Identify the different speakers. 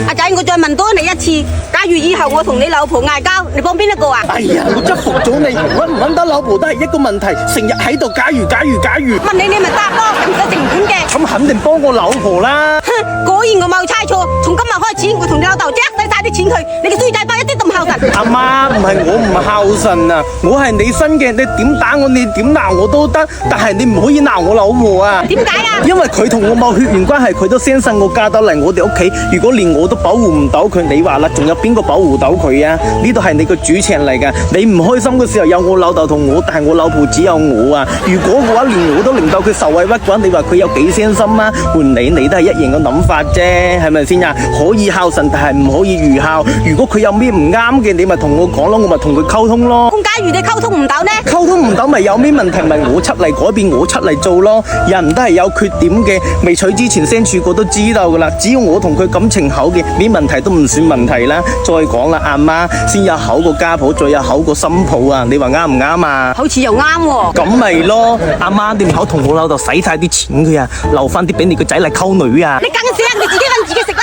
Speaker 1: 阿仔，我再問多你一次，假如以後我同你老婆嗌交，你幫邊一個啊？
Speaker 2: 哎呀，我真服咗你，搵唔搵得老婆都係一個問題，成日喺度假如。
Speaker 1: 問你咪答咯，咁使成本嘅。
Speaker 2: 咁肯定幫我老婆啦。
Speaker 1: 哼，果然我冇猜錯，從今日開始，我同你老豆即刻使晒啲錢佢，你個衰仔包一啲都唔孝順。
Speaker 2: 阿媽，唔係我唔孝順啊，我係你生嘅，你點打我，你點鬧我都得，但係你唔可以鬧我老婆啊。
Speaker 1: 點解啊？
Speaker 2: 因為佢同我冇血緣關係，佢都先生我嫁到嚟我哋屋企，如果連我都保護唔到佢，你話啦，仲有邊個保護到佢啊？呢度係你個主場嚟噶，你唔開心嘅時候有我老豆同我，但係我老婆只有我啊。如果嘅話連我都令到佢受委屈嘅話，你話佢有幾傷心啊？換你都係一樣嘅諗法啫，係咪先啊？可以孝順，但係唔可以愚孝。如果佢有咩唔啱嘅，你咪同我講咯，我咪同佢溝通咯。
Speaker 1: 咁假如你溝通唔到呢？
Speaker 2: 溝通唔到咪有咩問題咪我出嚟改變，我出嚟做咯。人都係有缺點嘅，未娶之前相處過都知道噶啦。只要我同佢感情好嘅，咩問題都唔算問題啦。再講啦，阿媽先有好過家婆，再有好過新抱啊！你話啱唔啱啊？
Speaker 1: 好似又啱喎。
Speaker 2: 咁咪咯，阿媽你唔好同我老豆使晒啲錢佢啊，留翻啲俾你個仔嚟溝女啊！
Speaker 1: 你梗死啊！你自己搵自己食。